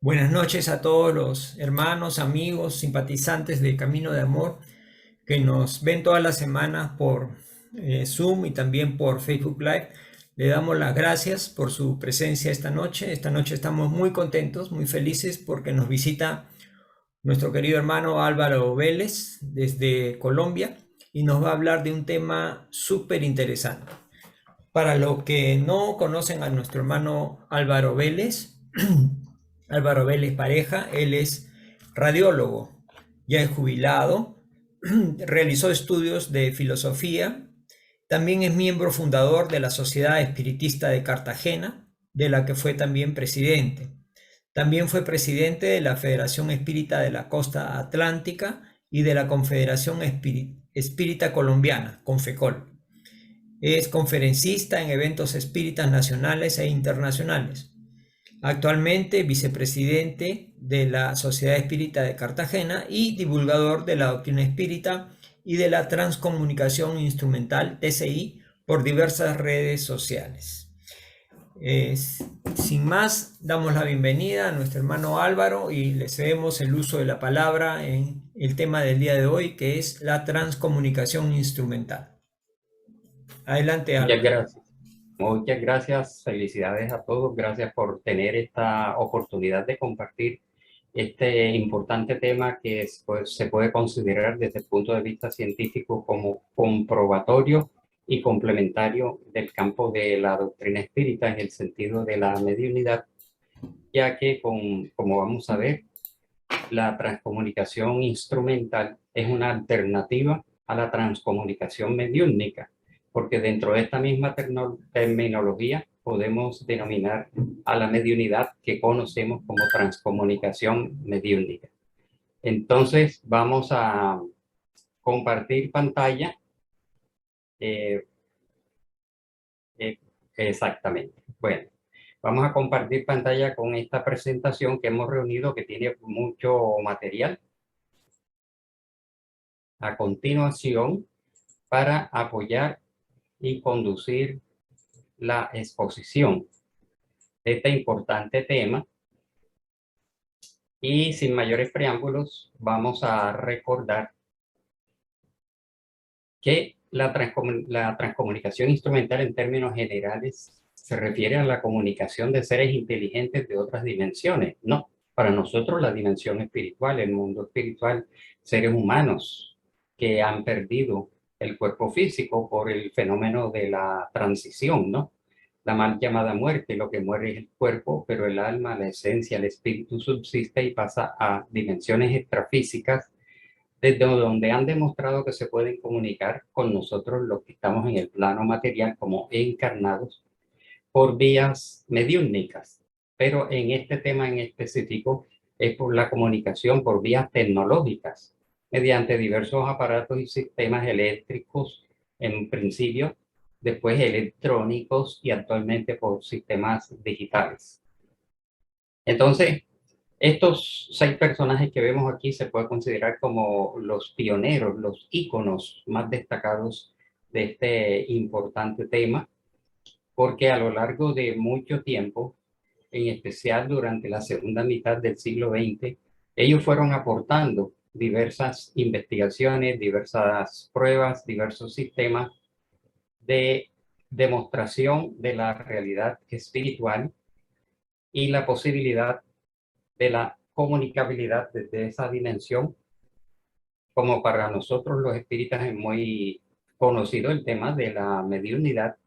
Buenas noches a todos los hermanos, amigos, simpatizantes de Camino de Amor que nos ven todas las semanas por Zoom y también por Facebook Live. Le damos las gracias por su presencia esta noche. Esta noche estamos muy contentos, muy felices porque nos visita nuestro querido hermano Álvaro Vélez desde Colombia y nos va a hablar de un tema súper interesante. Para los que no conocen a nuestro hermano Álvaro Vélez, Álvaro Vélez Pareja, él es radiólogo, ya es jubilado, realizó estudios de filosofía, también es miembro fundador de la Sociedad Espiritista de Cartagena, de la que fue también presidente. También fue presidente de la Federación Espírita de la Costa Atlántica y de la Confederación Espírita Colombiana, Confecol. Es conferencista en eventos espíritas nacionales e internacionales. Actualmente vicepresidente de la Sociedad Espírita de Cartagena y divulgador de la doctrina espírita y de la transcomunicación instrumental TCI por diversas redes sociales. Sin más, damos la bienvenida a nuestro hermano Álvaro y le cedemos el uso de la palabra en el tema del día de hoy, que es la transcomunicación instrumental. Adelante, Muchas Álvaro. gracias. Muchas gracias. Felicidades a todos. Gracias por tener esta oportunidad de compartir este importante tema que pues, se puede considerar desde el punto de vista científico como comprobatorio y complementario del campo de la doctrina espírita en el sentido de la mediunidad, ya que como vamos a ver, la transcomunicación instrumental es una alternativa a la transcomunicación mediúnica, porque dentro de esta misma terminología podemos denominar a la mediunidad que conocemos como transcomunicación mediúnica. Entonces vamos a compartir pantalla. eh, eh, Exactamente. Bueno, vamos a compartir pantalla con esta presentación que hemos reunido, que tiene mucho material. A continuación, para apoyar y conducir la exposición de este importante tema. Y sin mayores preámbulos, vamos a recordar que la transcomunicación instrumental en términos generales se refiere a la comunicación de seres inteligentes de otras dimensiones. No, para nosotros la dimensión espiritual, el mundo espiritual, seres humanos que han perdido el cuerpo físico por el fenómeno de la transición, ¿no? La mal llamada muerte, lo que muere es el cuerpo, pero el alma, la esencia, el espíritu subsiste y pasa a dimensiones extrafísicas, desde donde han demostrado que se pueden comunicar con nosotros los que estamos en el plano material como encarnados por vías mediúnicas. Pero en este tema en específico es por la comunicación por vías tecnológicas, mediante diversos aparatos y sistemas eléctricos en principio, después electrónicos y actualmente por sistemas digitales. Entonces, estos 6 personajes que vemos aquí se puede considerar como los pioneros, los íconos más destacados de este importante tema, porque a lo largo de mucho tiempo, en especial durante la segunda mitad del siglo XX, ellos fueron aportando diversas investigaciones, diversas pruebas, diversos sistemas de demostración de la realidad espiritual y la posibilidad de la comunicabilidad desde esa dimensión. Como para nosotros los espíritas es muy conocido el tema de la mediunidad,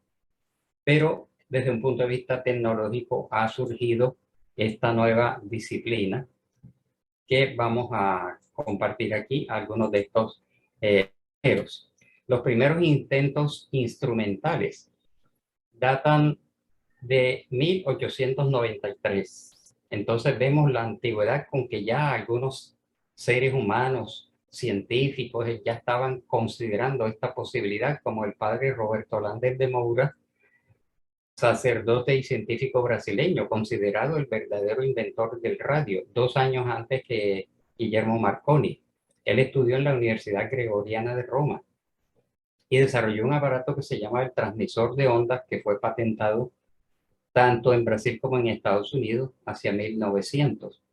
pero desde un punto de vista tecnológico ha surgido esta nueva disciplina que vamos a compartir aquí, algunos de estos primeros. Los primeros intentos instrumentales datan de 1893. Entonces vemos la antigüedad con que ya algunos seres humanos, científicos, ya estaban considerando esta posibilidad, como el padre Roberto Lander de Moura, sacerdote y científico brasileño, considerado el verdadero inventor del radio, 2 años antes que Guillermo Marconi. Él estudió en la Universidad Gregoriana de Roma y desarrolló un aparato que se llama el transmisor de ondas, que fue patentado tanto en Brasil como en Estados Unidos hacia 1900.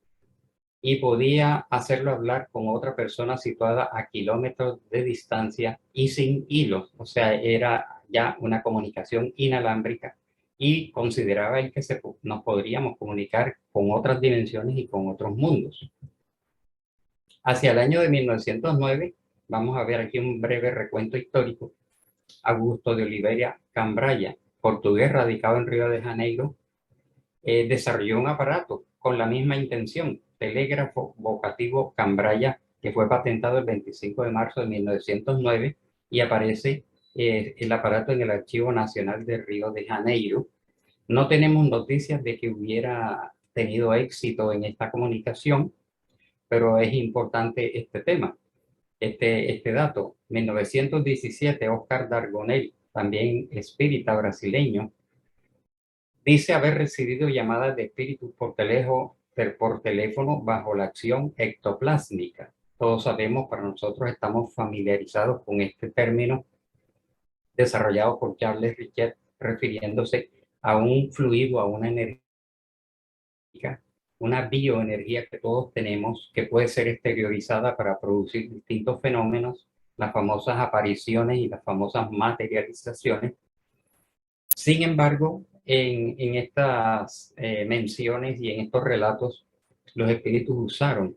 y podía hacerlo hablar con otra persona situada a kilómetros de distancia y sin hilos. O sea, era ya una comunicación inalámbrica y consideraba él que nos podríamos comunicar con otras dimensiones y con otros mundos. Hacia el año de 1909, vamos a ver aquí un breve recuento histórico. Augusto de Oliveira Cambraya, portugués radicado en Río de Janeiro, desarrolló un aparato con la misma intención, telégrafo vocativo Cambraya, que fue patentado el 25 de marzo de 1909 y aparece el aparato en el Archivo Nacional de Río de Janeiro. No tenemos noticias de que hubiera tenido éxito en esta comunicación, pero es importante este tema, este dato. 1917, Oscar Dargonel, también espírita brasileño, dice haber recibido llamadas de espíritus por teléfono bajo la acción ectoplásmica. Todos sabemos, para nosotros estamos familiarizados con este término desarrollado por Charles Richet, refiriéndose a un fluido, a una energía, una bioenergía que todos tenemos, que puede ser exteriorizada para producir distintos fenómenos, las famosas apariciones y las famosas materializaciones. Sin embargo, en estas menciones y en estos relatos, los espíritus usaron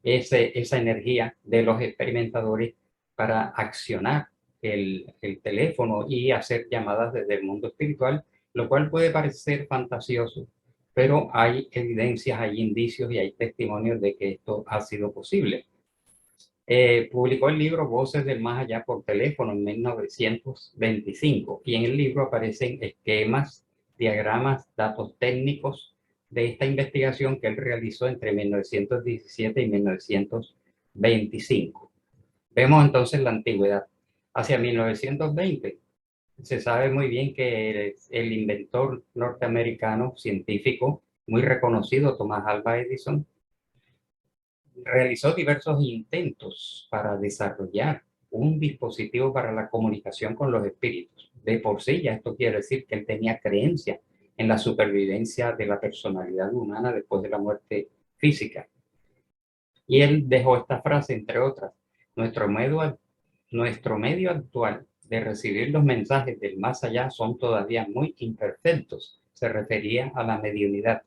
esa energía de los experimentadores para accionar el teléfono y hacer llamadas desde el mundo espiritual, lo cual puede parecer fantasioso, pero hay evidencias, hay indicios y hay testimonios de que esto ha sido posible. Publicó el libro Voces del Más Allá por teléfono en 1925 y en el libro aparecen esquemas, diagramas, datos técnicos de esta investigación que él realizó entre 1917 y 1925. Vemos entonces la antigüedad. Hacia 1920 se sabe muy bien que el inventor norteamericano científico muy reconocido, Thomas Alva Edison, realizó diversos intentos para desarrollar un dispositivo para la comunicación con los espíritus. De por sí, ya esto quiere decir que él tenía creencia en la supervivencia de la personalidad humana después de la muerte física. Y él dejó esta frase, entre otras: nuestro medio actual de recibir los mensajes del más allá son todavía muy imperfectos. Se refería a la mediunidad.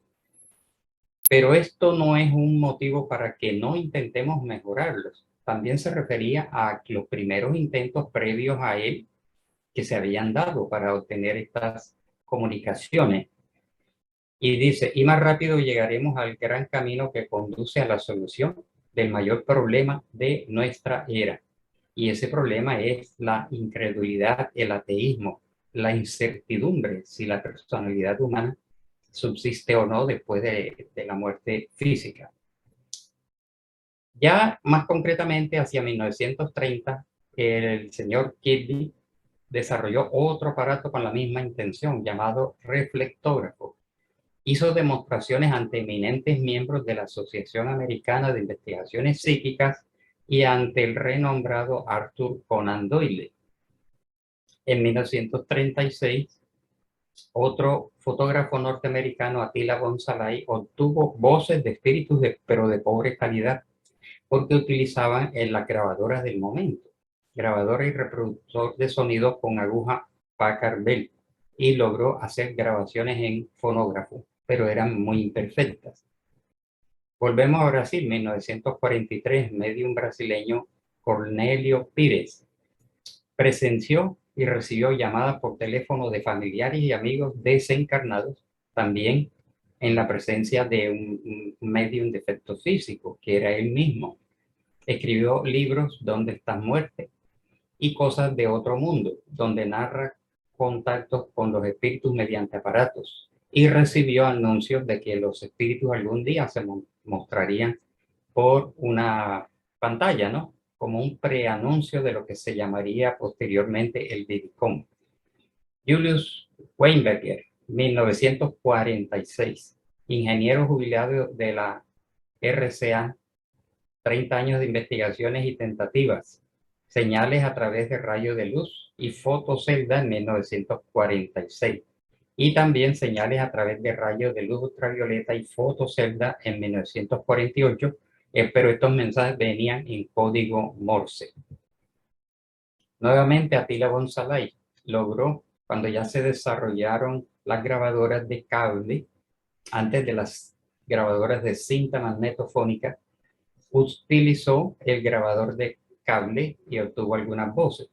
Pero esto no es un motivo para que no intentemos mejorarlos. También se refería a los primeros intentos previos a él que se habían dado para obtener estas comunicaciones. Y dice, y más rápido llegaremos al gran camino que conduce a la solución del mayor problema de nuestra era. Y ese problema es la incredulidad, el ateísmo, la incertidumbre si la personalidad humana subsiste o no después de la muerte física. Ya más concretamente, hacia 1930, el señor Kirby desarrolló otro aparato con la misma intención, llamado reflectógrafo. Hizo demostraciones ante eminentes miembros de la Asociación Americana de Investigaciones Psíquicas y ante el renombrado Arthur Conan Doyle. En 1936, otro fotógrafo norteamericano, Attila Gonzalez, obtuvo voces de espíritus, pero de pobre calidad, porque utilizaban en las grabadoras del momento, grabadora y reproductor de sonido con aguja Packard Bell, y logró hacer grabaciones en fonógrafo, pero eran muy imperfectas. Volvemos a Brasil, 1943, medium brasileño Cornélio Pires presenció y recibió llamadas por teléfono de familiares y amigos desencarnados, también en la presencia de un medium de efecto físico, que era él mismo. Escribió libros Donde estás muerte y Cosas de otro mundo, donde narra contactos con los espíritus mediante aparatos, y recibió anuncios de que los espíritus algún día se mostrarían por una pantalla, ¿no? Como un preanuncio de lo que se llamaría posteriormente el Vidicom. Julius Weinberger, 1946, ingeniero jubilado de la RCA, 30 años de investigaciones y tentativas, señales a través de rayos de luz y fotocelda en 1946. y también señales a través de rayos de luz ultravioleta y fotocelda en 1948, pero estos mensajes venían en código Morse. Nuevamente, Attila von Szalay logró, cuando ya se desarrollaron las grabadoras de cable, antes de las grabadoras de cinta magnetofónica, utilizó el grabador de cable y obtuvo algunas voces.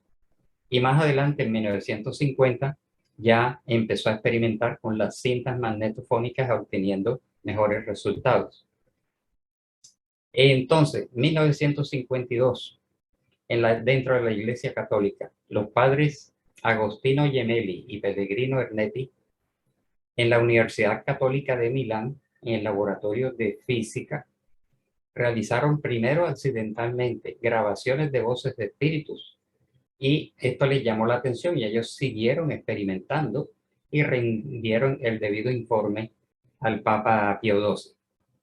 Y más adelante, en 1950, ya empezó a experimentar con las cintas magnetofónicas, obteniendo mejores resultados. Entonces, 1952, dentro de la Iglesia Católica, los padres Agostino Gemelli y Pellegrino Ernetti, en la Universidad Católica de Milán, en el laboratorio de física, realizaron primero accidentalmente grabaciones de voces de espíritus, y esto les llamó la atención y ellos siguieron experimentando y rindieron el debido informe al Papa Pío XII.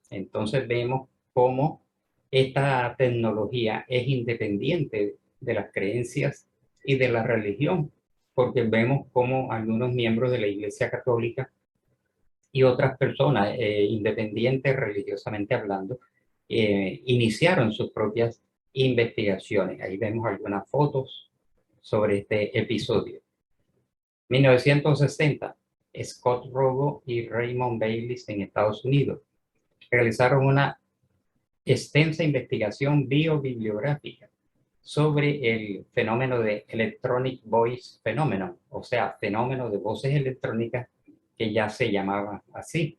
Entonces vemos cómo esta tecnología es independiente de las creencias y de la religión, porque vemos cómo algunos miembros de la Iglesia Católica y otras personas independientes religiosamente hablando iniciaron sus propias investigaciones. Ahí vemos algunas fotos sobre este episodio. 1960, Scott Rogo y Raymond Bayliss en Estados Unidos realizaron una extensa investigación biobibliográfica sobre el fenómeno de Electronic Voice Phenomenon, o sea, fenómeno de voces electrónicas, que ya se llamaba así.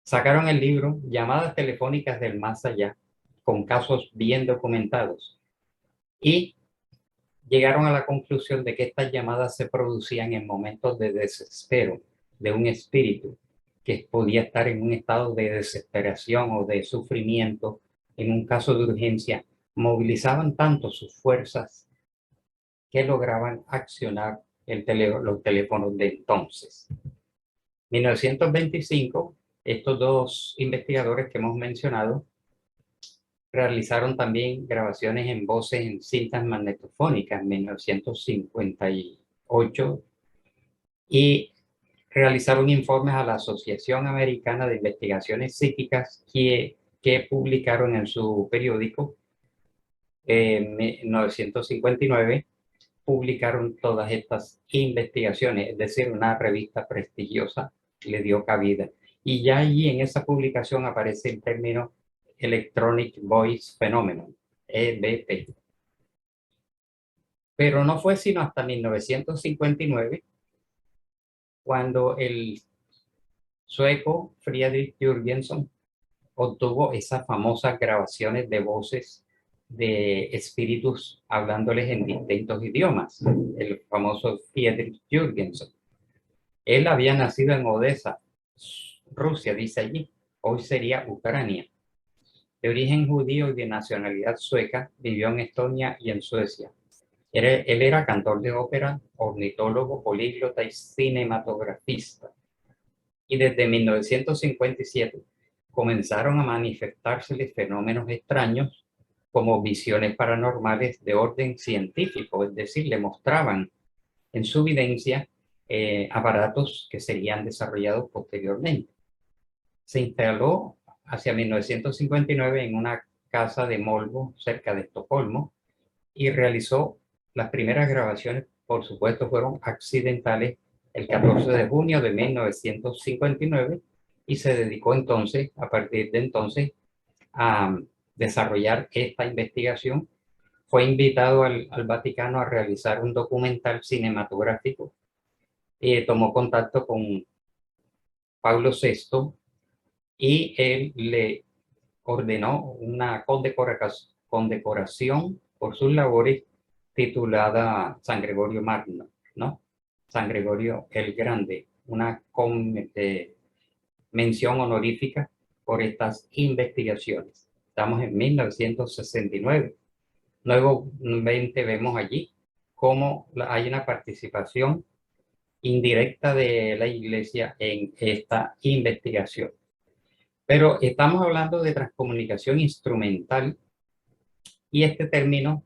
Sacaron el libro Llamadas telefónicas del más allá, con casos bien documentados, y llegaron a la conclusión de que estas llamadas se producían en momentos de desespero de un espíritu que podía estar en un estado de desesperación o de sufrimiento. En un caso de urgencia, movilizaban tanto sus fuerzas que lograban accionar los teléfonos de entonces. 1925, estos dos investigadores que hemos mencionado realizaron también grabaciones en voces en cintas magnetofónicas en 1958 y realizaron informes a la Asociación Americana de Investigaciones Psíquicas que publicaron en su periódico. En 1959 publicaron todas estas investigaciones, es decir, una revista prestigiosa le dio cabida. Y ya allí en esa publicación aparece el término Electronic Voice Phenomenon, EVP. Pero no fue sino hasta 1959 cuando el sueco Friedrich Jürgensen obtuvo esas famosas grabaciones de voces de espíritus hablándoles en distintos idiomas, el famoso Friedrich Jürgensen. Él había nacido en Odessa, Rusia, dice allí, hoy sería Ucrania. De origen judío y de nacionalidad sueca, vivió en Estonia y en Suecia. Él era cantor de ópera, ornitólogo, políglota y cinematografista. Y desde 1957 comenzaron a manifestárseles fenómenos extraños como visiones paranormales de orden científico, es decir, le mostraban en su evidencia aparatos que serían desarrollados posteriormente. Se instaló hacia 1959 en una casa de Molbo, cerca de Estocolmo, y realizó las primeras grabaciones, por supuesto, fueron accidentales, el 14 de junio de 1959, y se dedicó entonces, a partir de entonces, a desarrollar esta investigación. Fue invitado al Vaticano a realizar un documental cinematográfico y tomó contacto con Pablo VI y él le ordenó una condecoración por sus labores titulada San Gregorio Magno, ¿no? San Gregorio el Grande, una mención honorífica por estas investigaciones. Estamos en 1969. Nuevamente vemos allí cómo hay una participación indirecta de la Iglesia en esta investigación. Pero estamos hablando de transcomunicación instrumental y este término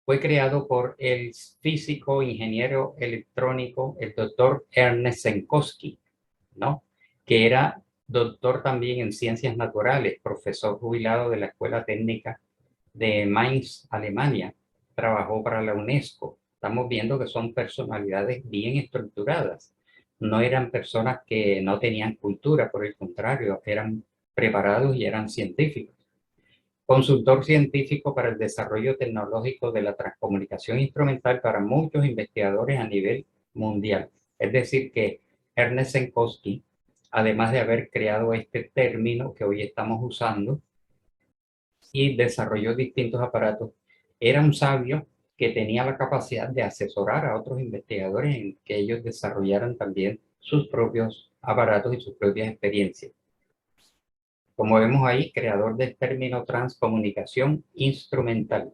Fue creado por el físico, ingeniero electrónico, el doctor Ernest Senkowski, ¿no? Que era doctor también en ciencias naturales, profesor jubilado de la Escuela Técnica de Mainz, Alemania. Trabajó para la UNESCO. Estamos viendo que son personalidades bien estructuradas. No eran personas que no tenían cultura, por el contrario, eran preparados y eran científicos. Consultor científico para el desarrollo tecnológico de la transcomunicación instrumental para muchos investigadores a nivel mundial. Es decir, que Ernest Senkowski, además de haber creado este término que hoy estamos usando y desarrolló distintos aparatos, era un sabio que tenía la capacidad de asesorar a otros investigadores en que ellos desarrollaran también sus propios aparatos y sus propias experiencias. Como vemos ahí, creador del término transcomunicación instrumental.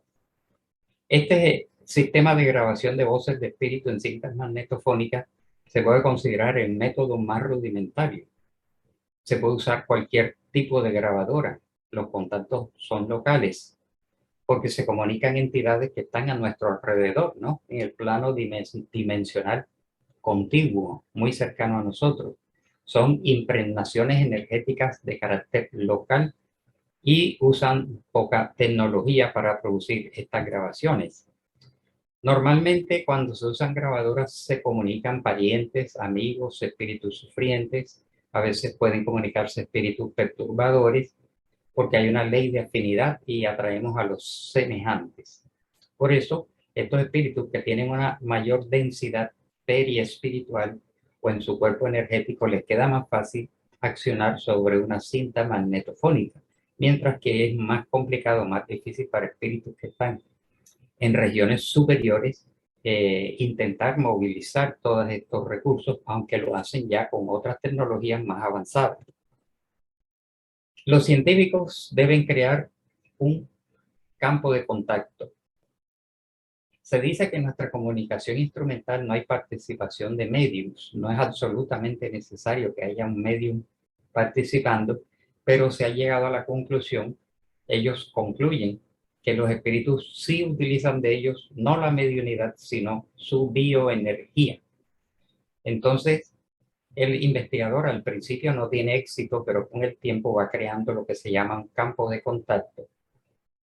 Este sistema de grabación de voces de espíritu en cintas magnetofónicas se puede considerar el método más rudimentario. Se puede usar cualquier tipo de grabadora. Los contactos son locales porque se comunican entidades que están a nuestro alrededor, ¿no? En el plano dimensional contiguo, muy cercano a nosotros. Son impregnaciones energéticas de carácter local y usan poca tecnología para producir estas grabaciones. Normalmente cuando se usan grabadoras se comunican parientes, amigos, espíritus sufrientes, a veces pueden comunicarse espíritus perturbadores porque hay una ley de afinidad y atraemos a los semejantes. Por eso, estos espíritus que tienen una mayor densidad periespiritual o en su cuerpo energético les queda más fácil accionar sobre una cinta magnetofónica, mientras que es más complicado, más difícil para espíritus que están en regiones superiores intentar movilizar todos estos recursos, aunque lo hacen ya con otras tecnologías más avanzadas. Los científicos deben crear un campo de contacto. Se dice que en nuestra comunicación instrumental no hay participación de mediums, no es absolutamente necesario que haya un medium participando, pero se ha llegado a la conclusión, ellos concluyen que los espíritus sí utilizan de ellos no la mediunidad, sino su bioenergía. Entonces, el investigador al principio no tiene éxito, pero con el tiempo va creando lo que se llama un campo de contacto.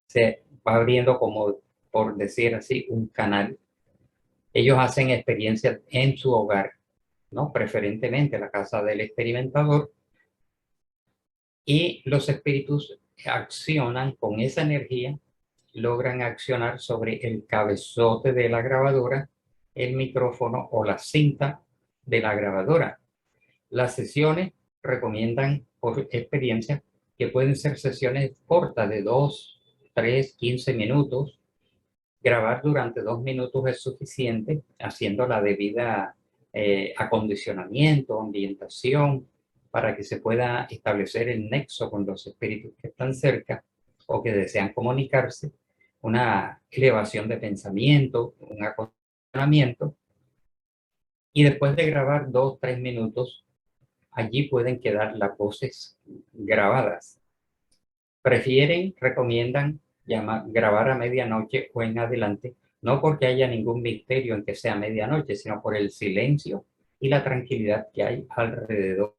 Se va abriendo como, por decir así, un canal. Ellos hacen experiencias en su hogar, ¿no? Preferentemente la casa del experimentador, y los espíritus accionan con esa energía, logran accionar sobre el cabezote de la grabadora, el micrófono o la cinta de la grabadora. Las sesiones recomiendan por experiencia que pueden ser sesiones cortas de 2, 3, 15 minutos. Grabar durante 2 minutos es suficiente, haciendo la debida acondicionamiento, ambientación, para que se pueda establecer el nexo con los espíritus que están cerca o que desean comunicarse, una elevación de pensamiento, un acondicionamiento. Y después de grabar 2, 3 minutos, allí pueden quedar las voces grabadas. Recomiendan grabar a medianoche o en adelante, no porque haya ningún misterio en que sea medianoche, sino por el silencio y la tranquilidad que hay alrededor.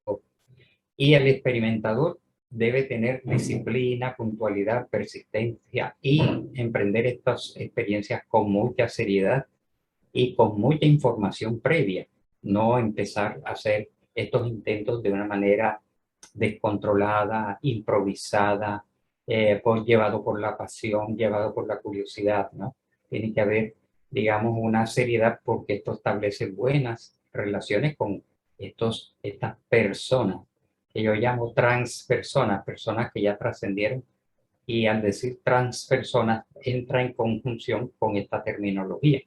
Y el experimentador debe tener disciplina, puntualidad, persistencia y emprender estas experiencias con mucha seriedad y con mucha información previa. No empezar a hacer estos intentos de una manera descontrolada, improvisada, llevado por la pasión, llevado por la curiosidad, ¿no? Tiene que haber, digamos, una seriedad porque esto establece buenas relaciones con estas personas, que yo llamo transpersonas, personas que ya trascendieron, y al decir transpersonas entra en conjunción con esta terminología.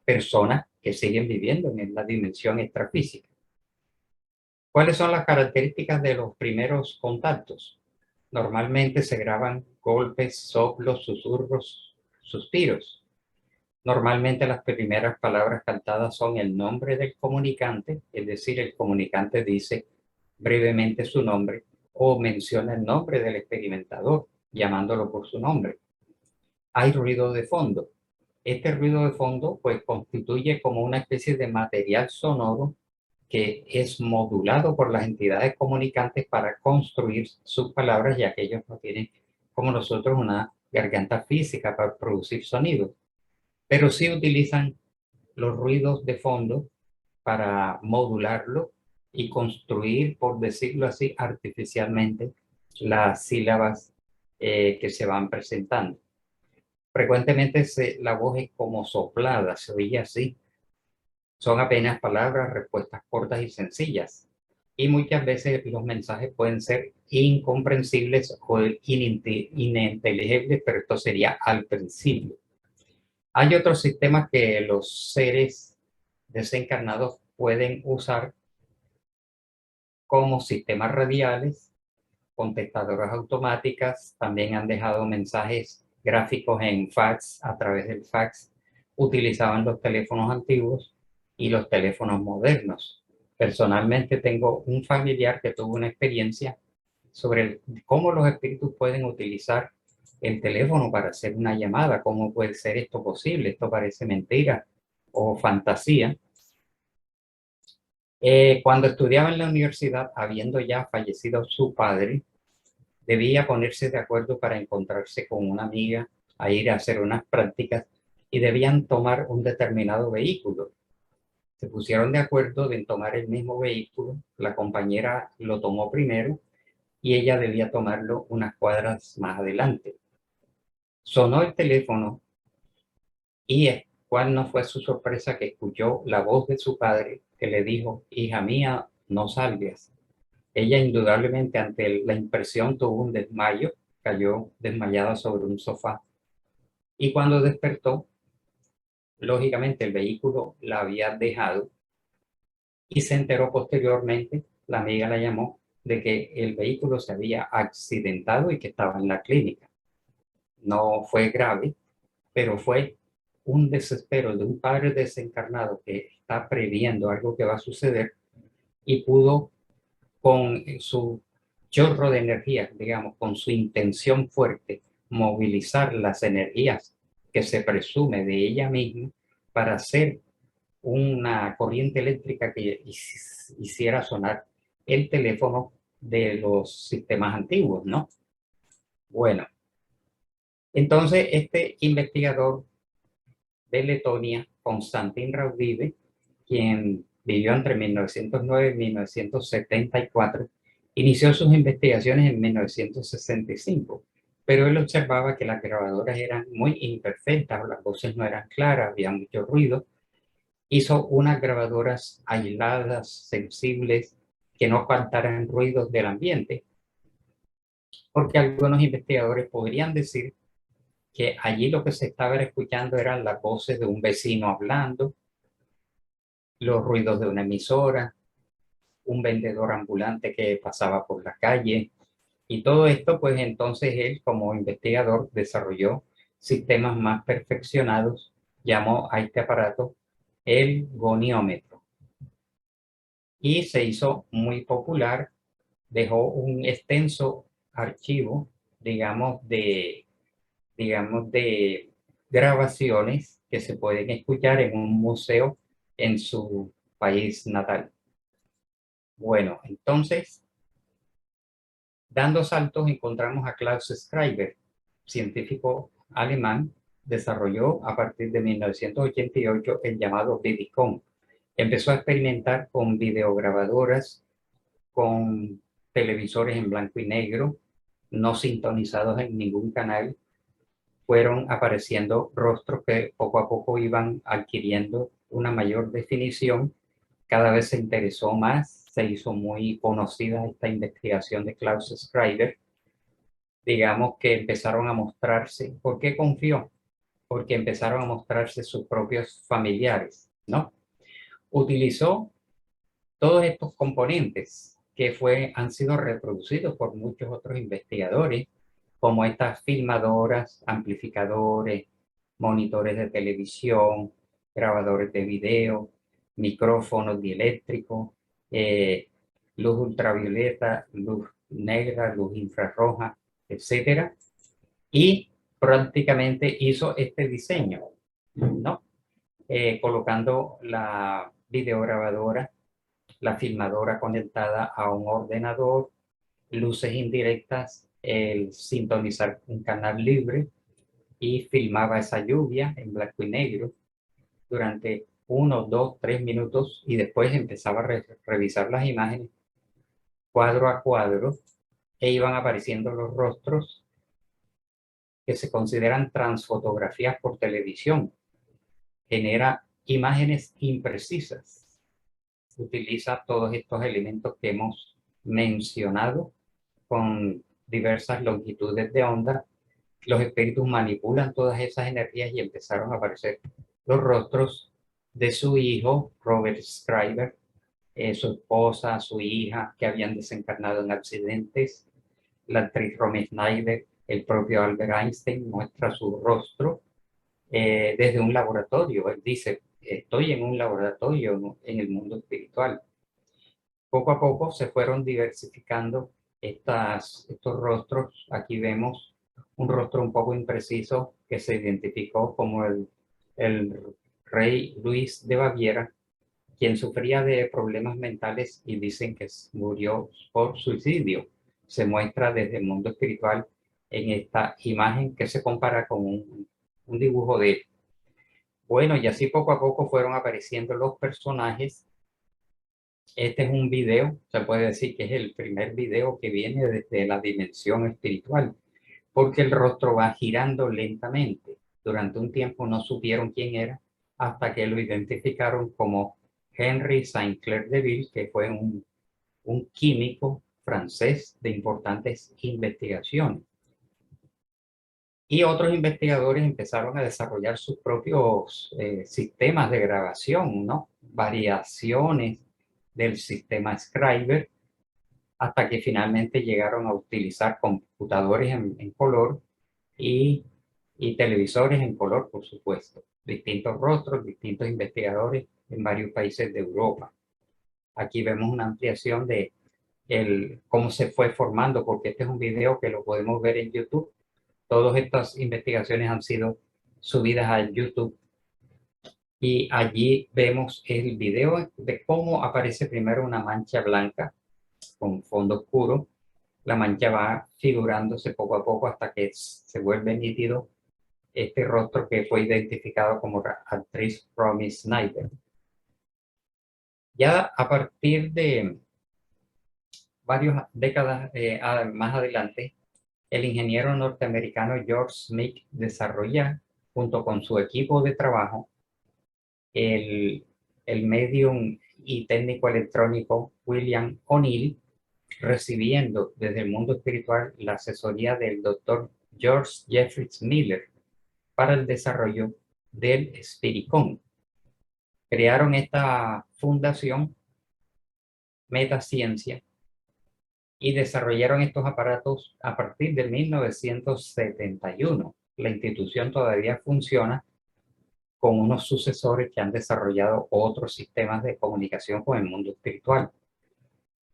Personas que siguen viviendo en la dimensión extrafísica. ¿Cuáles son las características de los primeros contactos? Normalmente se graban golpes, soplos, susurros, suspiros. Normalmente las primeras palabras cantadas son el nombre del comunicante, es decir, el comunicante dice brevemente su nombre o menciona el nombre del experimentador, llamándolo por su nombre. Hay ruido de fondo. Este ruido de fondo pues constituye como una especie de material sonoro que es modulado por las entidades comunicantes para construir sus palabras, ya que ellos no tienen como nosotros una garganta física para producir sonidos, pero sí utilizan los ruidos de fondo para modularlo y construir, por decirlo así, artificialmente las sílabas que se van presentando. Frecuentemente la voz es como soplada, se oye así. Son apenas palabras, respuestas cortas y sencillas. Y muchas veces los mensajes pueden ser incomprensibles o ininteligibles, pero esto sería al principio. Hay otros sistemas que los seres desencarnados pueden usar como sistemas radiales, contestadoras automáticas, también han dejado mensajes gráficos en fax, a través del fax, utilizaban los teléfonos antiguos y los teléfonos modernos. Personalmente tengo un familiar que tuvo una experiencia sobre cómo los espíritus pueden utilizar el teléfono para hacer una llamada, cómo puede ser esto posible, esto parece mentira o fantasía. Cuando estudiaba en la universidad, habiendo ya fallecido su padre, debía ponerse de acuerdo para encontrarse con una amiga a ir a hacer unas prácticas y debían tomar un determinado vehículo. Se pusieron de acuerdo en tomar el mismo vehículo, la compañera lo tomó primero y ella debía tomarlo unas cuadras más adelante. Sonó el teléfono y cuál no fue su sorpresa que escuchó la voz de su padre que le dijo: hija mía, no salgas. Ella indudablemente ante la impresión tuvo un desmayo, cayó desmayada sobre un sofá y cuando despertó, lógicamente el vehículo la había dejado y se enteró posteriormente, la amiga la llamó, de que el vehículo se había accidentado y que estaba en la clínica. No fue grave, pero fue un desespero de un padre desencarnado que está previendo algo que va a suceder y pudo con su chorro de energía, digamos, con su intención fuerte, movilizar las energías que se presume de ella misma para hacer una corriente eléctrica que hiciera sonar el teléfono de los sistemas antiguos, ¿no? Bueno, entonces este investigador de Letonia, Konstantin Raudive, quien vivió entre 1909 y 1974, inició sus investigaciones en 1965, pero él observaba que las grabadoras eran muy imperfectas, las voces no eran claras, había mucho ruido. Hizo unas grabadoras aisladas, sensibles, que no faltaran ruidos del ambiente, porque algunos investigadores podrían decir que allí lo que se estaba escuchando eran las voces de un vecino hablando, los ruidos de una emisora, un vendedor ambulante que pasaba por la calle. Y todo esto, pues entonces él como investigador desarrolló sistemas más perfeccionados, llamó a este aparato el goniómetro. Y se hizo muy popular, dejó un extenso archivo, digamos, de grabaciones que se pueden escuchar en un museo en su país natal. Bueno, entonces, dando saltos, encontramos a Klaus Schreiber, científico alemán, desarrolló a partir de 1988 el llamado Vidicom. Empezó a experimentar con videograbadoras, con televisores en blanco y negro, no sintonizados en ningún canal. Fueron apareciendo rostros que poco a poco iban adquiriendo una mayor definición. Cada vez se interesó más, se hizo muy conocida esta investigación de Klaus Schreiber. Digamos que empezaron a mostrarse, ¿por qué confió? Porque empezaron a mostrarse sus propios familiares, ¿no? Utilizó todos estos componentes que han sido reproducidos por muchos otros investigadores, como estas filmadoras, amplificadores, monitores de televisión, grabadores de video, micrófonos dieléctricos, luz ultravioleta, luz negra, luz infrarroja, etcétera. Y prácticamente hizo este diseño. ¿no? Colocando la videograbadora, la filmadora conectada a un ordenador, luces indirectas, el sintonizar un canal libre y filmaba esa lluvia en blanco y negro durante 1, 2, 3 minutos y después empezaba a revisar las imágenes cuadro a cuadro e iban apareciendo los rostros que se consideran transfotografías por televisión. Genera imágenes imprecisas. Utiliza todos estos elementos que hemos mencionado con diversas longitudes de onda. Los espíritus manipulan todas esas energías y empezaron a aparecer los rostros de su hijo, Robert Scriber, su esposa, su hija, que habían desencarnado en accidentes. La actriz Romy Schneider, el propio Albert Einstein muestra su rostro desde un laboratorio. Él dice, estoy en un laboratorio en el mundo espiritual. Poco a poco se fueron diversificando estos rostros. Aquí vemos un rostro un poco impreciso que se identificó como el rey Luis de Baviera, quien sufría de problemas mentales y dicen que murió por suicidio. Se muestra desde el mundo espiritual en esta imagen que se compara con un dibujo de él. Bueno, y así poco a poco fueron apareciendo los personajes. Este es un video, se puede decir que es el primer video que viene desde la dimensión espiritual, porque el rostro va girando lentamente. Durante un tiempo no supieron quién era, hasta que lo identificaron como Henry Saint-Clair Deville, que fue un químico francés de importantes investigaciones. Y otros investigadores empezaron a desarrollar sus propios sistemas de grabación, ¿no? Variaciones del sistema Scriber, hasta que finalmente llegaron a utilizar computadores en color y, y televisores en color, por supuesto. Distintos rostros, distintos investigadores en varios países de Europa. Aquí vemos una ampliación de cómo se fue formando, porque este es un video que lo podemos ver en YouTube. Todas estas investigaciones han sido subidas a YouTube y allí vemos el video de cómo aparece primero una mancha blanca con fondo oscuro. La mancha va figurándose poco a poco hasta que se vuelve nítido este rostro que fue identificado como la actriz Romy Schneider. Ya a partir de varias décadas más adelante, el ingeniero norteamericano George Smith desarrolla, junto con su equipo de trabajo, el, el medium y técnico electrónico William O'Neill, recibiendo desde el mundo espiritual la asesoría del doctor George Jeffries Miller para el desarrollo del Spiricon. Crearon esta fundación Metaciencia y desarrollaron estos aparatos a partir de 1971. La institución todavía funciona con unos sucesores que han desarrollado otros sistemas de comunicación con el mundo espiritual.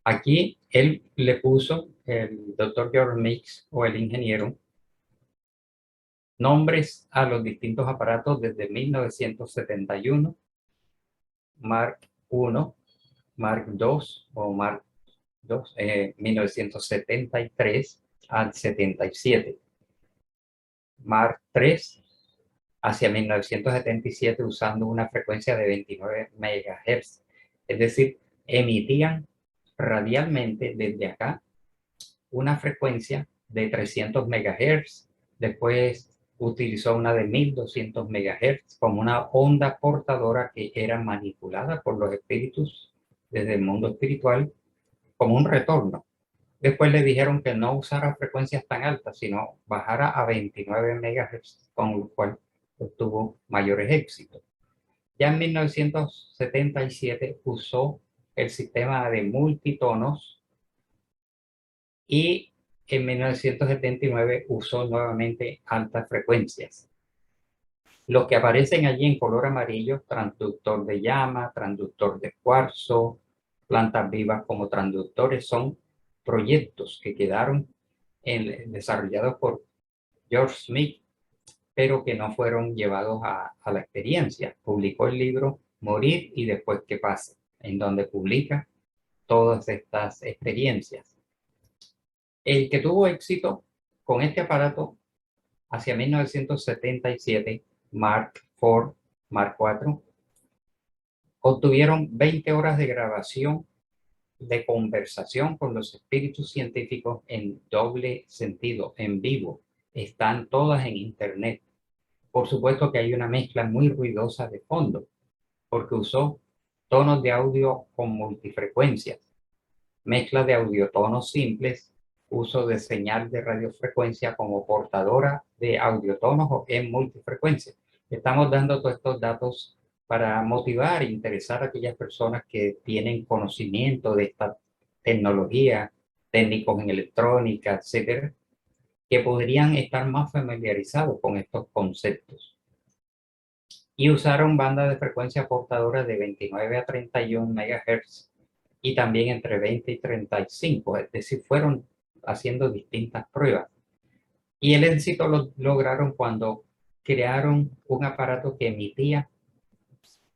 Aquí él le puso, el doctor George Mix o el ingeniero, nombres a los distintos aparatos desde 1971, Mark I, Mark II o Mark II, 1973 al 77. Mark III hacia 1977 usando una frecuencia de 29 MHz. Es decir, emitían radialmente desde acá una frecuencia de 300 MHz. Después utilizó una de 1200 MHz como una onda portadora que era manipulada por los espíritus desde el mundo espiritual como un retorno. Después le dijeron que no usara frecuencias tan altas, sino bajara a 29 MHz, con lo cual obtuvo mayores éxitos. Ya en 1977 usó el sistema de multitonos y en 1979 usó nuevamente altas frecuencias. Los que aparecen allí en color amarillo, transductor de llama, transductor de cuarzo, plantas vivas como transductores, son proyectos que quedaron desarrollados por George Smith pero que no fueron llevados a la experiencia. Publicó el libro Morir y después qué pasa, en donde publica todas estas experiencias. El que tuvo éxito con este aparato hacia 1977, Mark IV, Mark IV, obtuvieron 20 horas de grabación de conversación con los espíritus científicos en doble sentido, en vivo. Están todas en internet. Por supuesto que hay una mezcla muy ruidosa de fondo, porque usó tonos de audio con multifrecuencias, mezcla de audiotonos simples, uso de señal de radiofrecuencia como portadora de audiotonos en multifrecuencia. Estamos dando todos estos datos para motivar e interesar a aquellas personas que tienen conocimiento de esta tecnología, técnicos en electrónica, etcétera, que podrían estar más familiarizados con estos conceptos. Y usaron bandas de frecuencia portadora de 29 a 31 MHz y también entre 20 y 35, es decir, fueron haciendo distintas pruebas. Y el éxito lo lograron cuando crearon un aparato que emitía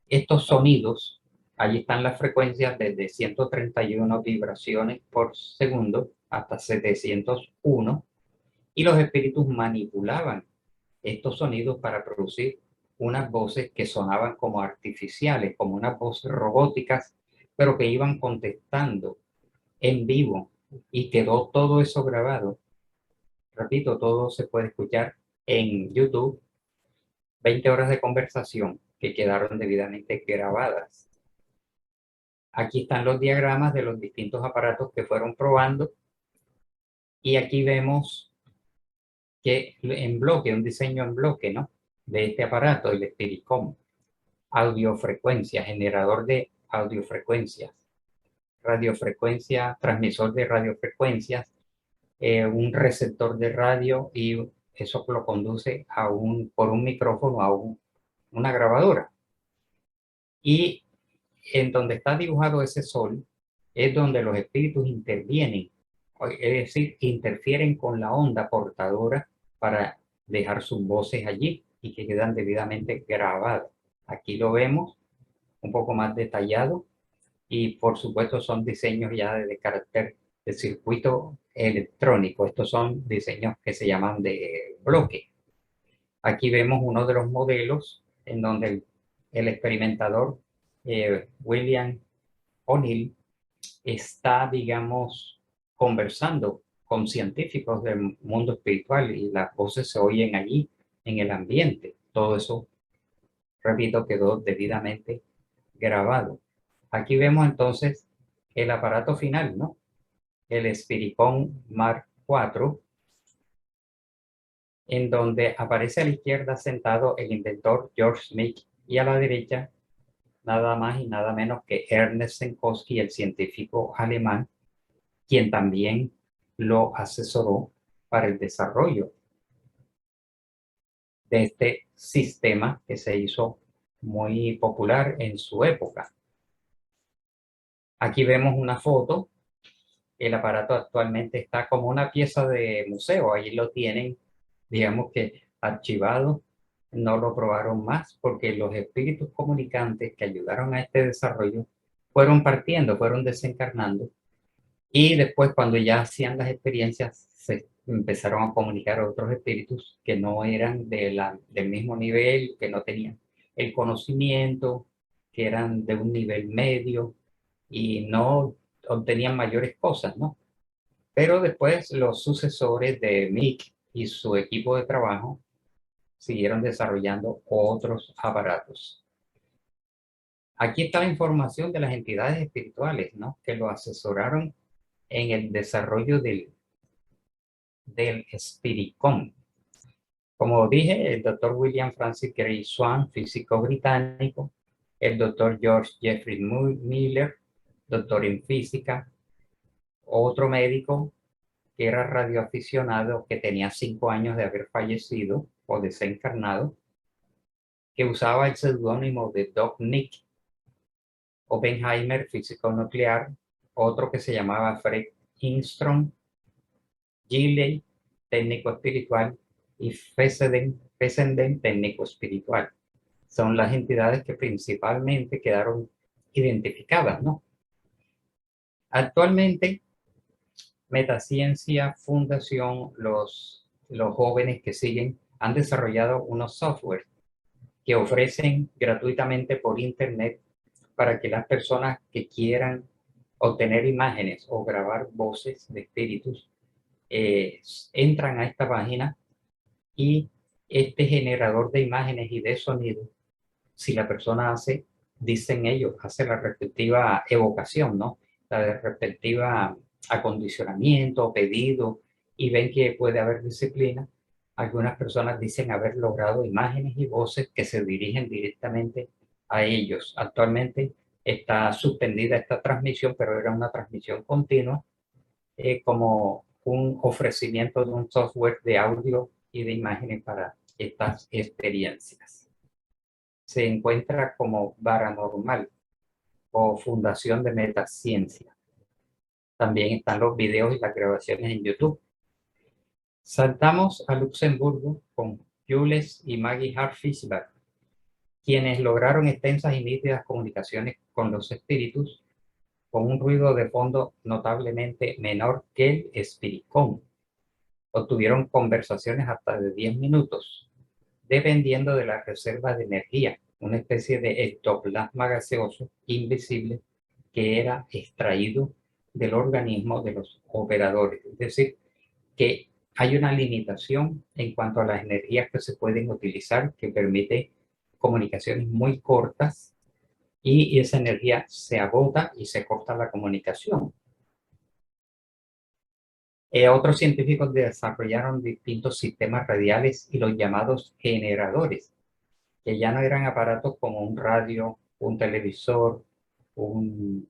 estos sonidos. Allí están las frecuencias desde 131 vibraciones por segundo hasta 701, y los espíritus manipulaban estos sonidos para producir unas voces que sonaban como artificiales, como unas voces robóticas, pero que iban contestando en vivo, y quedó todo eso grabado. Repito, todo se puede escuchar en YouTube, 20 horas de conversación que quedaron debidamente grabadas. Aquí están los diagramas de los distintos aparatos que fueron probando, y aquí vemos que en bloque, un diseño en bloque, ¿no?, de este aparato, el Spiricom. Audiofrecuencia, generador de audiofrecuencias, radiofrecuencia, transmisor de radiofrecuencias, un receptor de radio, y eso lo conduce por un micrófono a una grabadora. Y en donde está dibujado ese sol es donde los espíritus intervienen, es decir, interfieren con la onda portadora para dejar sus voces allí y que quedan debidamente grabadas. Aquí lo vemos un poco más detallado, y por supuesto son diseños ya de carácter de circuito electrónico. Estos son diseños que se llaman de bloque. Aquí vemos uno de los modelos en donde el experimentador William O'Neill está, digamos, conversando con científicos del mundo espiritual, y las voces se oyen allí en el ambiente. Todo eso, repito, quedó debidamente grabado. Aquí vemos entonces el aparato final, ¿no? El Spiricom Mark IV, en donde aparece a la izquierda sentado el inventor George Smith, y a la derecha nada más y nada menos que Ernest Senkowski, el científico alemán, quien también lo asesoró para el desarrollo de este sistema que se hizo muy popular en su época. Aquí vemos una foto. El aparato actualmente está como una pieza de museo. Ahí lo tienen, digamos que archivado. No lo probaron más porque los espíritus comunicantes que ayudaron a este desarrollo fueron partiendo, fueron desencarnando. Y después, cuando ya hacían las experiencias, se empezaron a comunicar a otros espíritus que no eran del mismo nivel, que no tenían el conocimiento, que eran de un nivel medio y no obtenían mayores cosas, ¿no? Pero después los sucesores de Mick y su equipo de trabajo siguieron desarrollando otros aparatos. Aquí está la información de las entidades espirituales, ¿no?, que lo asesoraron en el desarrollo del Spiricom. Como dije, el doctor William Francis Gray Swan, físico británico, el doctor George Jeffrey Miller, doctor en física, otro médico que era radioaficionado, que tenía 5 años de haber fallecido o desencarnado, que usaba el seudónimo de Doc Nick. Oppenheimer, físico nuclear, otro que se llamaba Fred Armstrong, Gilley, técnico espiritual, y Fessenden técnico espiritual. Son las entidades que principalmente quedaron identificadas, ¿no? Actualmente, Metaciencia Fundación, los jóvenes que siguen, han desarrollado unos software que ofrecen gratuitamente por internet para que las personas que quieran obtener imágenes o grabar voces de espíritus entran a esta página y este generador de imágenes y de sonido, si la persona dicen ellos, hace la respectiva evocación, ¿no? La respectiva acondicionamiento, pedido, y ven que puede haber disciplina. Algunas personas dicen haber logrado imágenes y voces que se dirigen directamente a ellos. Actualmente está suspendida esta transmisión, pero era una transmisión continua, como un ofrecimiento de un software de audio y de imágenes para estas experiencias. Se encuentra como Paranormal o Fundación de Metaciencia. También están los videos y las grabaciones en YouTube. Saltamos a Luxemburgo con Jules y Maggie Hart-Fischbach, quienes lograron extensas y nítidas comunicaciones con los espíritus con un ruido de fondo notablemente menor que el espiricón. Obtuvieron conversaciones hasta de 10 minutos, dependiendo de la reserva de energía, una especie de ectoplasma gaseoso invisible que era extraído del organismo de los operadores. Es decir, que hay una limitación en cuanto a las energías que se pueden utilizar, que permite comunicaciones muy cortas, y esa energía se agota y se corta la comunicación. Otros científicos desarrollaron distintos sistemas radiales y los llamados generadores, que ya no eran aparatos como un radio, un televisor, un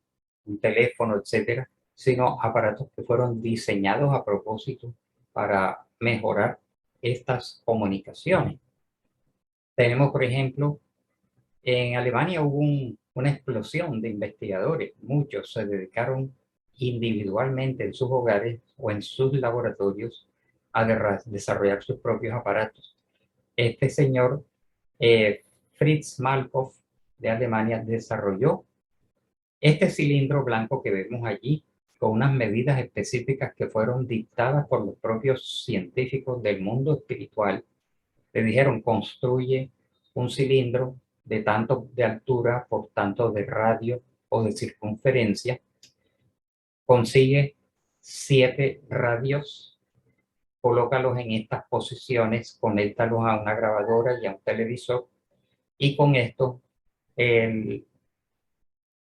teléfono, etcétera, sino aparatos que fueron diseñados a propósito para mejorar estas comunicaciones. Tenemos, por ejemplo, en Alemania hubo una explosión de investigadores. Muchos se dedicaron individualmente en sus hogares o en sus laboratorios a desarrollar sus propios aparatos. Este señor, Fritz Malkoff, de Alemania, desarrolló este cilindro blanco que vemos allí, con unas medidas específicas que fueron dictadas por los propios científicos del mundo espiritual. Le dijeron: construye un cilindro de tanto de altura por tanto de radio o de circunferencia, consigue 7 radios, colócalos en estas posiciones, conéctalos a una grabadora y a un televisor, y con esto el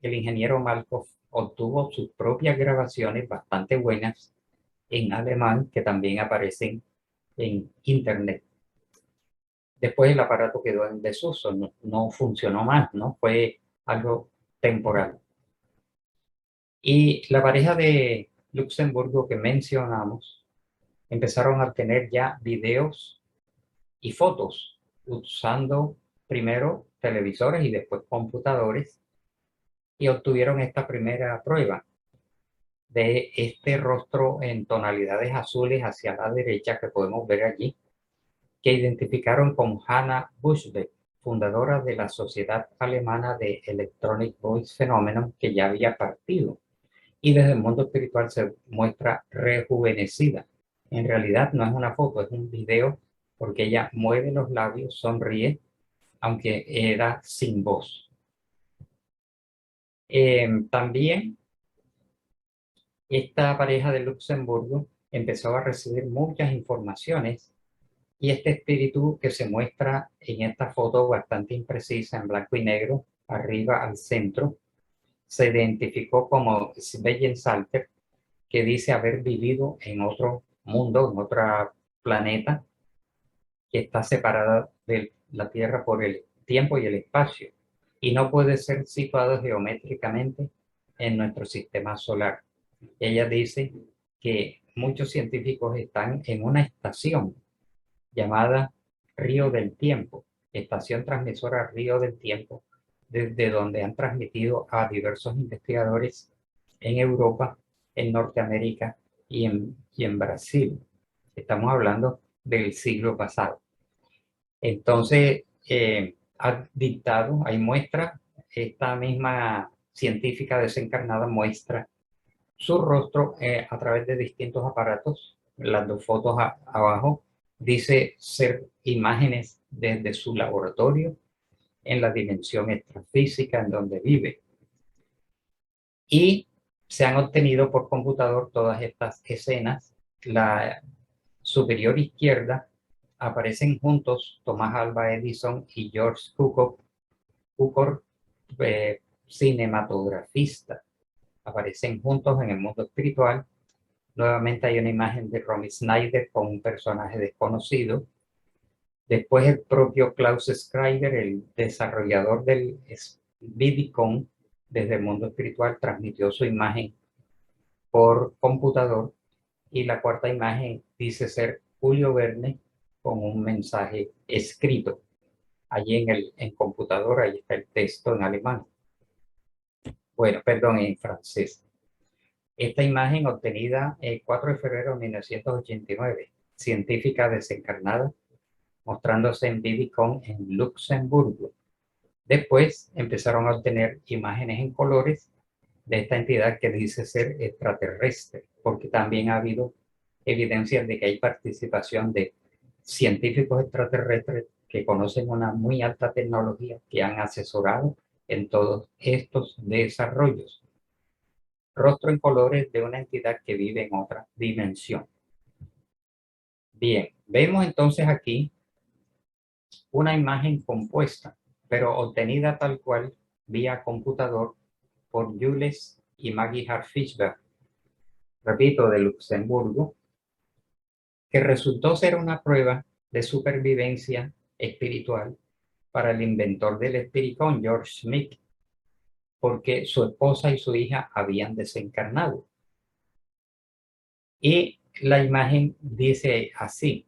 ingeniero Malkoff obtuvo sus propias grabaciones bastante buenas en alemán, que también aparecen en internet. Después el aparato quedó en desuso, no funcionó más, ¿no? Fue algo temporal. Y la pareja de Luxemburgo que mencionamos empezaron a obtener ya videos y fotos usando primero televisores y después computadores, y obtuvieron esta primera prueba de este rostro en tonalidades azules hacia la derecha que podemos ver allí, que identificaron con Hannah Buschbeck, fundadora de la Sociedad Alemana de Electronic Voice Phenomenon, que ya había partido y desde el mundo espiritual se muestra rejuvenecida. En realidad no es una foto, es un video, porque ella mueve los labios, sonríe, aunque era sin voz. También esta pareja de Luxemburgo empezó a recibir muchas informaciones, y este espíritu que se muestra en esta foto bastante imprecisa en blanco y negro, arriba al centro, se identificó como Salter, que dice haber vivido en otro mundo, en otro planeta, que está separada de la Tierra por el tiempo y el espacio, y no puede ser situado geométricamente en nuestro sistema solar. Ella dice que muchos científicos están en una estación llamada Río del Tiempo, estación transmisora Río del Tiempo, desde donde han transmitido a diversos investigadores en Europa, en Norteamérica y en Brasil. Estamos hablando del siglo pasado. Entonces, ha dictado, hay muestra, esta misma científica desencarnada muestra su rostro a través de distintos aparatos. Las dos fotos abajo dice ser imágenes desde su laboratorio en la dimensión extrafísica en donde vive. Y se han obtenido por computador todas estas escenas. La superior izquierda aparecen juntos Thomas Alva Edison y George Cukor, cinematografista. Aparecen juntos en el mundo espiritual. Nuevamente hay una imagen de Romy Schneider con un personaje desconocido. Después el propio Klaus Schreiber, el desarrollador del Vidicon, desde el mundo espiritual, transmitió su imagen por computador. Y la cuarta imagen dice ser Julio Verne con un mensaje escrito. Allí en computador, ahí está el texto en alemán. Bueno, perdón, en francés. Esta imagen obtenida el 4 de febrero de 1989, científica desencarnada, mostrándose en Vidicon en Luxemburgo. Después empezaron a obtener imágenes en colores de esta entidad que dice ser extraterrestre, porque también ha habido evidencias de que hay participación de científicos extraterrestres que conocen una muy alta tecnología, que han asesorado en todos estos desarrollos. Rostro en colores de una entidad que vive en otra dimensión. Bien, vemos entonces aquí una imagen compuesta, pero obtenida tal cual vía computador por Jules y Maggie Hart-Fishberg, repito, de Luxemburgo, que resultó ser una prueba de supervivencia espiritual para el inventor del Espiricón, George Smith, porque su esposa y su hija habían desencarnado. Y la imagen dice así,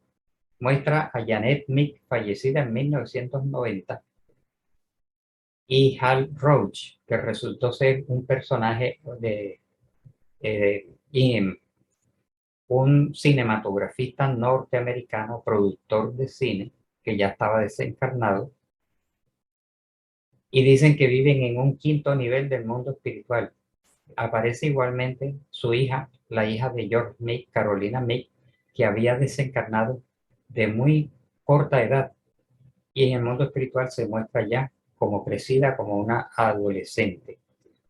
muestra a Janet Meek, fallecida en 1990, y Hal Roach, que resultó ser un personaje de un cinematografista norteamericano, productor de cine, que ya estaba desencarnado, y dicen que viven en un quinto nivel del mundo espiritual. Aparece igualmente su hija, la hija de George Meek, Carolina Meek, que había desencarnado de muy corta edad, y en el mundo espiritual se muestra ya como crecida, como una adolescente.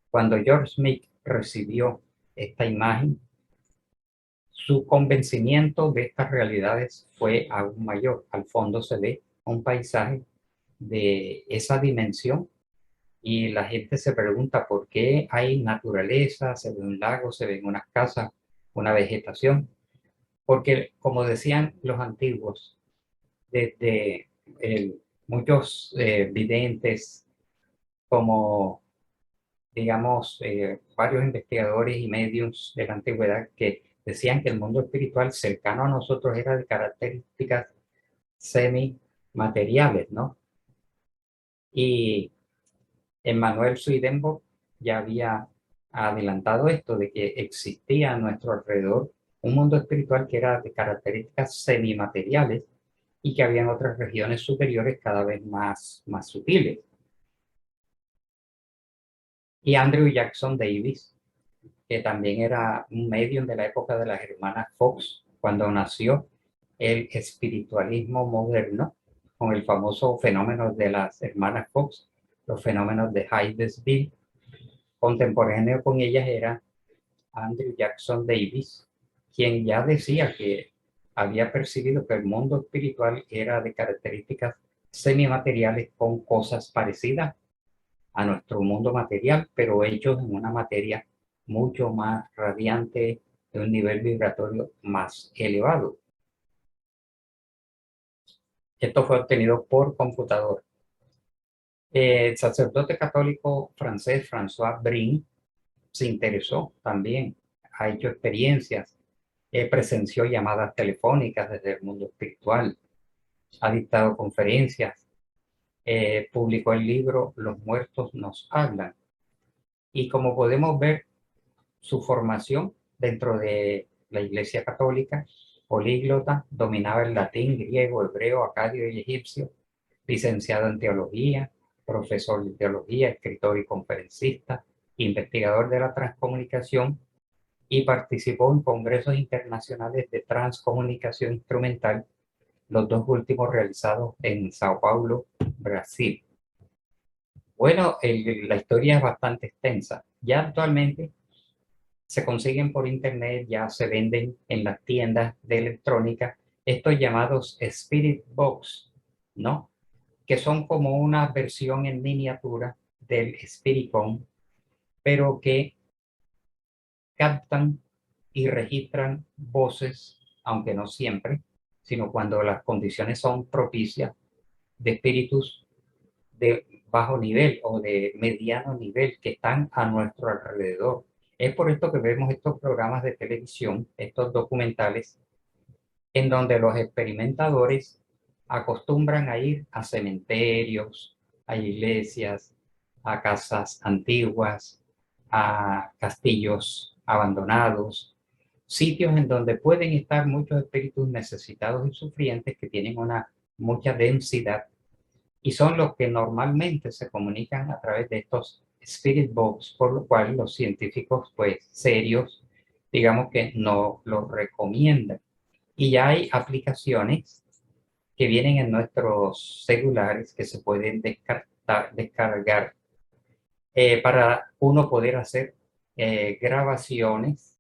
Cuando George Meek recibió esta imagen, su convencimiento de estas realidades fue aún mayor. Al fondo se ve un paisaje de esa dimensión y la gente se pregunta por qué hay naturaleza, se ve un lago, se ven unas casas, una vegetación. Porque, como decían los antiguos, desde muchos videntes, como digamos, varios investigadores y medios de la antigüedad que decían que el mundo espiritual cercano a nosotros era de características semimateriales, ¿no? Y Emmanuel Swedenborg ya había adelantado esto, de que existía a nuestro alrededor un mundo espiritual que era de características semimateriales y que habían otras regiones superiores cada vez más sutiles. Y Andrew Jackson Davis, que también era un medium de la época de las hermanas Fox, cuando nació el espiritualismo moderno, con el famoso fenómeno de las hermanas Fox, los fenómenos de Hydesville. Contemporáneo con ellas era Andrew Jackson Davis, quien ya decía que había percibido que el mundo espiritual era de características semimateriales con cosas parecidas a nuestro mundo material, pero hechos en una materia mucho más radiante, de un nivel vibratorio más elevado. Esto fue obtenido por computador. El sacerdote católico francés François Brin se interesó también, ha hecho experiencias, presenció llamadas telefónicas desde el mundo espiritual, ha dictado conferencias, publicó el libro Los muertos nos hablan. Y como podemos ver, su formación dentro de la Iglesia Católica políglota, dominaba el latín, griego, hebreo, acadio y egipcio, licenciado en teología, profesor de teología, escritor y conferencista, investigador de la transcomunicación y participó en congresos internacionales de transcomunicación instrumental, los dos últimos realizados en Sao Paulo, Brasil. Bueno, la historia es bastante extensa. Ya actualmente se consiguen por internet, ya se venden en las tiendas de electrónica estos llamados Spirit Box, ¿no? Que son como una versión en miniatura del Spiritphone, pero que captan y registran voces, aunque no siempre, sino cuando las condiciones son propicias, de espíritus de bajo nivel o de mediano nivel que están a nuestro alrededor. Es por esto que vemos estos programas de televisión, estos documentales, en donde los experimentadores acostumbran a ir a cementerios, a iglesias, a casas antiguas, a castillos abandonados, sitios en donde pueden estar muchos espíritus necesitados y sufrientes que tienen una mucha densidad y son los que normalmente se comunican a través de estos spirit box, por lo cual los científicos pues serios digamos que no los recomiendan. Y ya hay aplicaciones que vienen en nuestros celulares que se pueden descargar para uno poder hacer grabaciones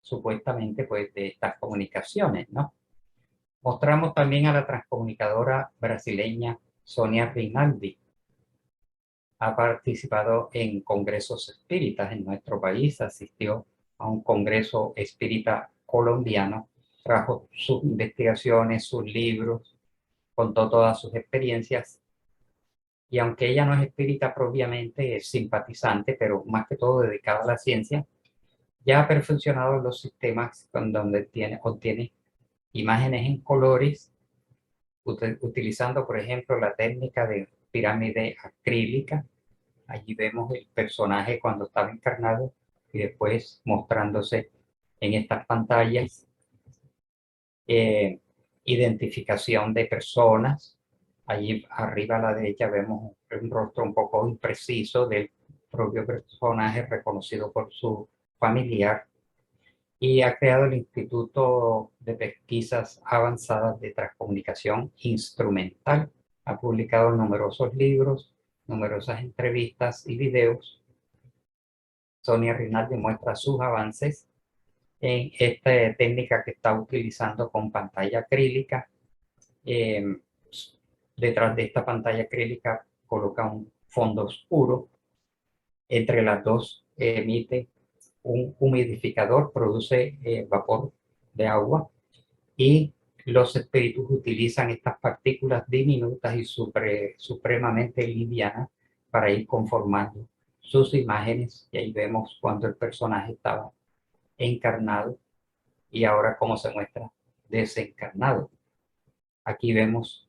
supuestamente pues de estas comunicaciones, ¿no? Mostramos también a la transcomunicadora brasileña Sonia Rinaldi. Ha participado en congresos espíritas en nuestro país, asistió a un congreso espírita colombiano, trajo sus investigaciones, sus libros, contó todas sus experiencias. Y aunque ella no es espírita propiamente, es simpatizante, pero más que todo dedicada a la ciencia, ya ha perfeccionado los sistemas con donde obtiene imágenes en colores, utilizando, por ejemplo, la técnica de pirámide acrílica. Allí vemos el personaje cuando estaba encarnado y después mostrándose en estas pantallas. Identificación de personas. Allí arriba a la derecha vemos un rostro un poco impreciso del propio personaje reconocido por su familiar. Y ha creado el Instituto de Pesquisas Avanzadas de Transcomunicación Instrumental. Ha publicado numerosos libros, numerosas entrevistas y videos. Sonia Rinaldi muestra sus avances en esta técnica que está utilizando con pantalla acrílica. Detrás de esta pantalla acrílica coloca un fondo oscuro. Entre las dos emite un humidificador, produce vapor de agua y los espíritus utilizan estas partículas diminutas y supremamente livianas para ir conformando sus imágenes. Y ahí vemos cuando el personaje estaba encarnado y ahora cómo se muestra desencarnado. Aquí vemos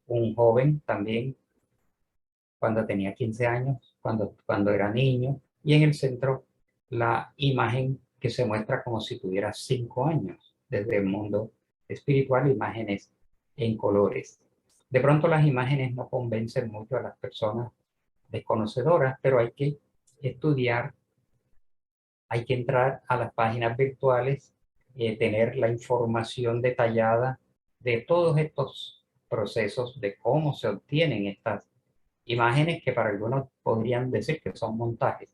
un joven también cuando tenía 15 años, cuando era niño, y en el centro la imagen que se muestra como si tuviera 5 años, desde el mundo espiritual, imágenes en colores. De pronto las imágenes no convencen mucho a las personas desconocedoras, pero hay que estudiar, hay que entrar a las páginas virtuales, tener la información detallada de todos estos procesos, de cómo se obtienen estas imágenes que para algunos podrían decir que son montajes.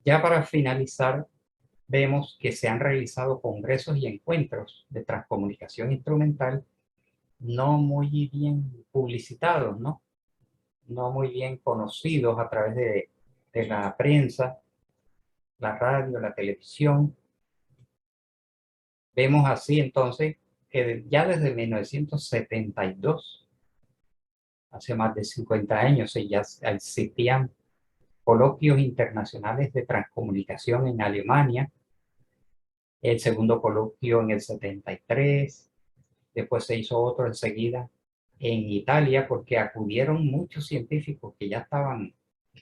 Ya para finalizar, vemos que se han realizado congresos y encuentros de transcomunicación instrumental no muy bien publicitados, ¿no? No muy bien conocidos a través de la prensa, la radio, la televisión. Vemos así entonces que ya desde 1972, hace más de 50 años, ya existían coloquios internacionales de transcomunicación en Alemania, el segundo coloquio en el 73, después se hizo otro enseguida en Italia porque acudieron muchos científicos que ya estaban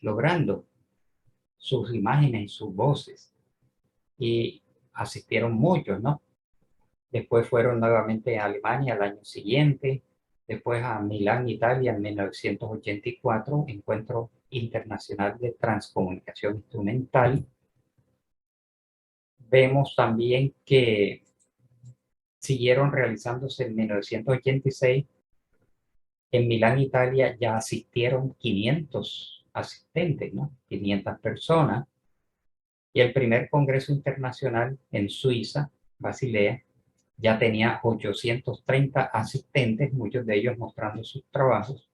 logrando sus imágenes y sus voces y asistieron muchos, ¿no? Después fueron nuevamente a Alemania al año siguiente, después a Milán, Italia en 1984, Encuentro Internacional de Transcomunicación Instrumental. Vemos también que siguieron realizándose en 1986. En Milán, Italia, ya asistieron 500 asistentes, ¿no? 500 personas. Y el primer Congreso Internacional en Suiza, Basilea, ya tenía 830 asistentes, muchos de ellos mostrando sus trabajos.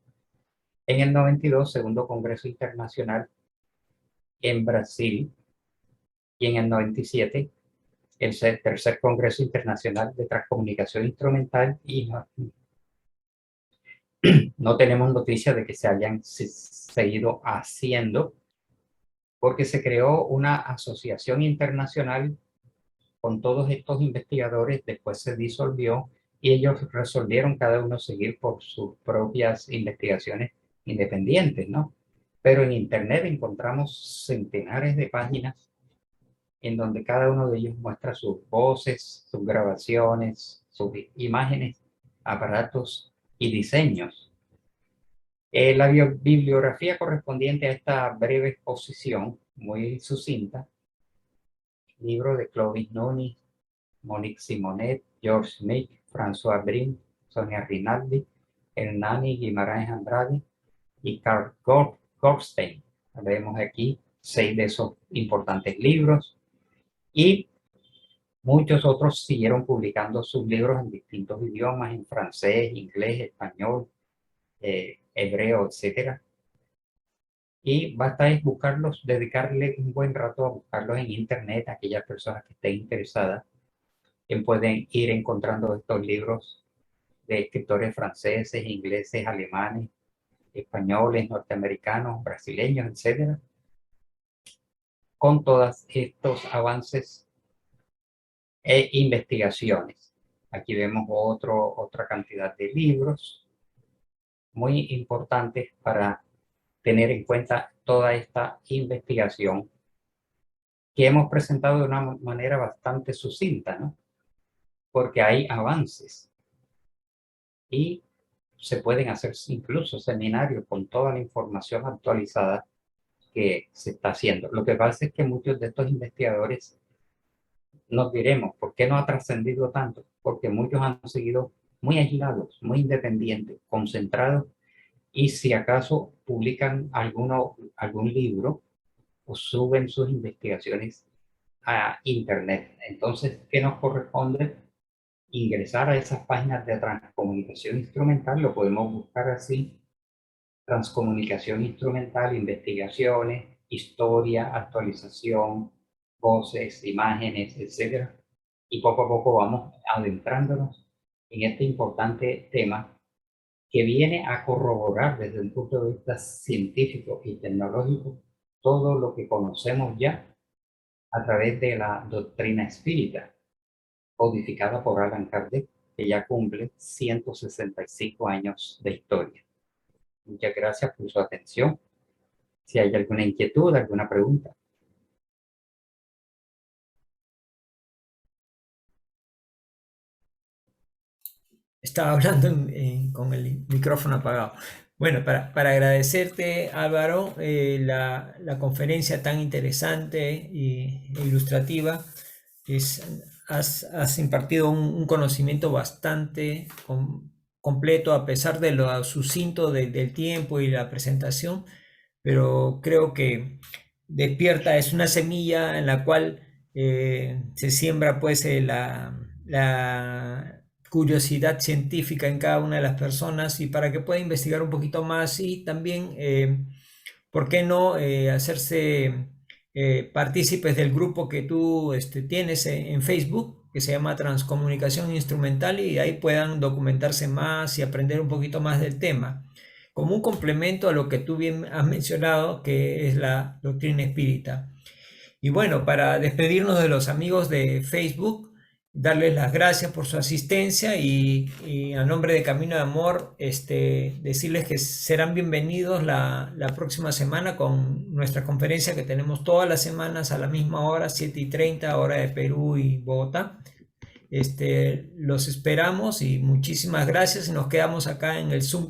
En el 92, segundo Congreso Internacional en Brasil. Y en el 97, el tercer Congreso Internacional de Transcomunicación Instrumental. Y no tenemos noticia de que se hayan seguido haciendo, porque se creó una asociación internacional con todos estos investigadores, después se disolvió y ellos resolvieron cada uno seguir por sus propias investigaciones independientes, ¿no? Pero en Internet encontramos centenares de páginas en donde cada uno de ellos muestra sus voces, sus grabaciones, sus imágenes, aparatos y diseños. La bibliografía correspondiente a esta breve exposición, muy sucinta, libro de Clovis Nunes, Monique Simonet, George Smith, François Brin, Sonia Rinaldi, Hernani Guimaraes Andrade y Carl Goldstein. Vemos aquí 6 de esos importantes libros y muchos otros siguieron publicando sus libros en distintos idiomas, en francés, inglés, español, hebreo, etc. Y basta es buscarlos, dedicarle un buen rato a buscarlos en Internet, a aquellas personas que estén interesadas, que pueden ir encontrando estos libros de escritores franceses, ingleses, alemanes, españoles, norteamericanos, brasileños, etcétera, con todos estos avances e investigaciones. Aquí vemos otra cantidad de libros muy importantes para tener en cuenta toda esta investigación que hemos presentado de una manera bastante sucinta, ¿no? Porque hay avances y se pueden hacer incluso seminarios con toda la información actualizada que se está haciendo. Lo que pasa es que muchos de estos investigadores nos diremos, ¿por qué no ha trascendido tanto? Porque muchos han seguido muy aislados, muy independientes, concentrados, y si acaso publican algún libro o suben sus investigaciones a Internet. Entonces, ¿qué nos corresponde? Ingresar a esas páginas de transcomunicación instrumental, lo podemos buscar así: transcomunicación instrumental, investigaciones, historia, actualización, voces, imágenes, etc. Y poco a poco vamos adentrándonos en este importante tema que viene a corroborar desde el punto de vista científico y tecnológico todo lo que conocemos ya a través de la doctrina espírita, codificada por Allan Kardec, que ya cumple 165 años de historia. Muchas gracias por su atención. Si hay alguna inquietud, alguna pregunta. Estaba hablando con el micrófono apagado. Bueno, para agradecerte, Álvaro, la conferencia tan interesante e ilustrativa. Has impartido un conocimiento bastante completo, a pesar de lo sucinto del tiempo y la presentación, pero creo que despierta, es una semilla en la cual se siembra pues la curiosidad científica en cada una de las personas, y para que pueda investigar un poquito más, y también, ¿por qué no hacerse partícipes del grupo que tú tienes en Facebook, que se llama Transcomunicación Instrumental, y ahí puedan documentarse más y aprender un poquito más del tema, como un complemento a lo que tú bien has mencionado, que es la doctrina espírita? Y bueno, para despedirnos de los amigos de Facebook, darles las gracias por su asistencia, y a nombre de Camino de Amor, decirles que serán bienvenidos la próxima semana con nuestra conferencia que tenemos todas las semanas a la misma hora, 7:30, hora de Perú y Bogotá. Los esperamos y muchísimas gracias y nos quedamos acá en el Zoom